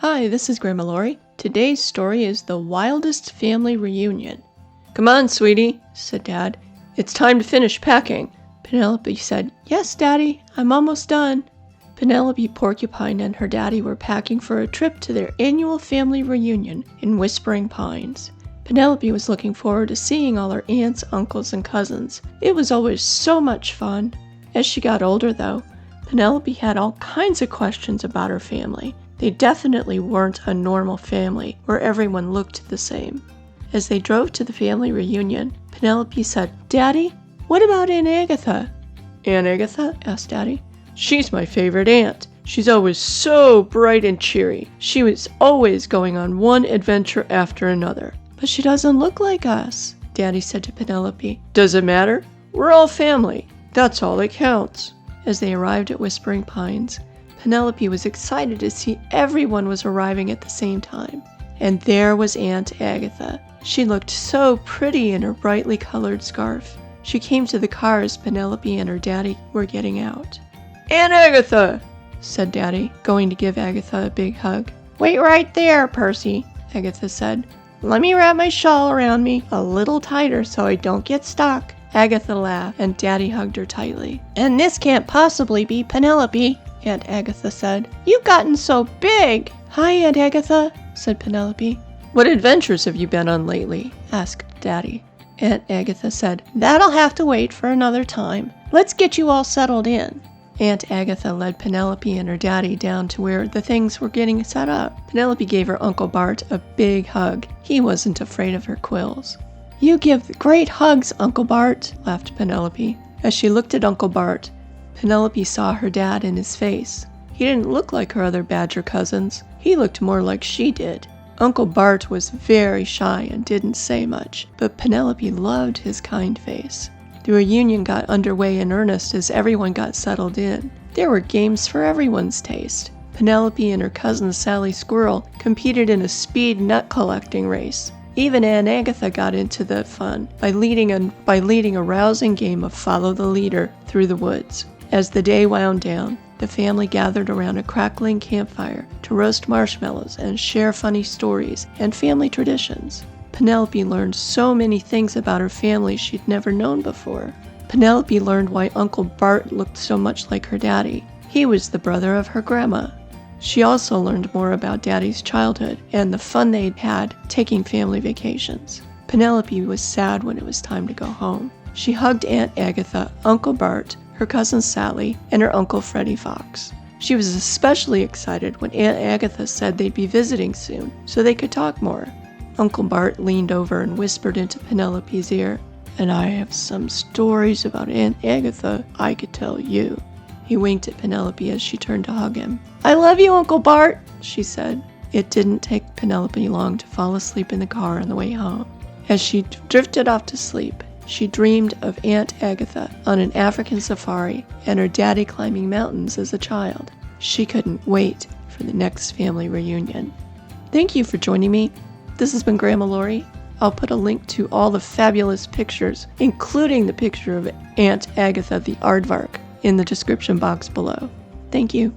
Hi, this is Grandma Laurie. Today's story is the Wildest family reunion. Come on, sweetie, said Dad. It's time to finish packing. Penelope said, Yes, Daddy, I'm almost done. Penelope Porcupine and her daddy were packing for a trip to their annual family reunion in Whispering Pines. Penelope was looking forward to seeing all her aunts, uncles, and cousins. It was always so much fun. As she got older, though, Penelope had all kinds of questions about her family. They definitely weren't a normal family where everyone looked the same. As they drove to the family reunion, Penelope said, Daddy, what about Aunt Agatha? Aunt Agatha? Asked Daddy. She's my favorite aunt. She's always so bright and cheery. She was always going on one adventure after another. But she doesn't look like us, Daddy said to Penelope. Does it matter? We're all family. That's all that counts. As they arrived at Whispering Pines, Penelope was excited to see everyone was arriving at the same time. And there was Aunt Agatha. She looked so pretty in her brightly colored scarf. She came to the car as Penelope and her daddy were getting out. Aunt Agatha, said Daddy, going to give Agatha a big hug. Wait right there, Percy, Agatha said. Let me wrap my shawl around me a little tighter so I don't get stuck. Agatha laughed, and Daddy hugged her tightly. And this can't possibly be Penelope, Aunt Agatha said. You've gotten so big. Hi, Aunt Agatha, said Penelope. What adventures have you been on lately? Asked Daddy. Aunt Agatha said, That'll have to wait for another time. Let's get you all settled in. Aunt Agatha led Penelope and her daddy down to where the things were getting set up. Penelope gave her Uncle Bart a big hug. He wasn't afraid of her quills. You give great hugs, Uncle Bart, laughed Penelope. As she looked at Uncle Bart, Penelope saw her dad in his face. He didn't look like her other Badger cousins. He looked more like she did. Uncle Bart was very shy and didn't say much, but Penelope loved his kind face. The reunion got underway in earnest as everyone got settled in. There were games for everyone's taste. Penelope and her cousin Sally Squirrel competed in a speed nut collecting race. Even Aunt Agatha got into the fun by leading a rousing game of follow the leader through the woods. As the day wound down, the family gathered around a crackling campfire to roast marshmallows and share funny stories and family traditions. Penelope learned so many things about her family she'd never known before. Penelope learned why Uncle Bart looked so much like her daddy. He was the brother of her grandma. She also learned more about Daddy's childhood and the fun they'd had taking family vacations. Penelope was sad when it was time to go home. She hugged Aunt Agatha, Uncle Bart, her cousin Sally, and her Uncle Freddie Fox. She was especially excited when Aunt Agatha said they'd be visiting soon, so they could talk more. Uncle Bart leaned over and whispered into Penelope's ear, And I have some stories about Aunt Agatha I could tell you. He winked at Penelope as she turned to hug him. I love you, Uncle Bart, she said. It didn't take Penelope long to fall asleep in the car on the way home. As she drifted off to sleep, she dreamed of Aunt Agatha on an African safari and her daddy climbing mountains as a child. She couldn't wait for the next family reunion. Thank you for joining me. This has been Grandma Laurie. I'll put a link to all the fabulous pictures, including the picture of Aunt Agatha the Aardvark, in the description box below. Thank you.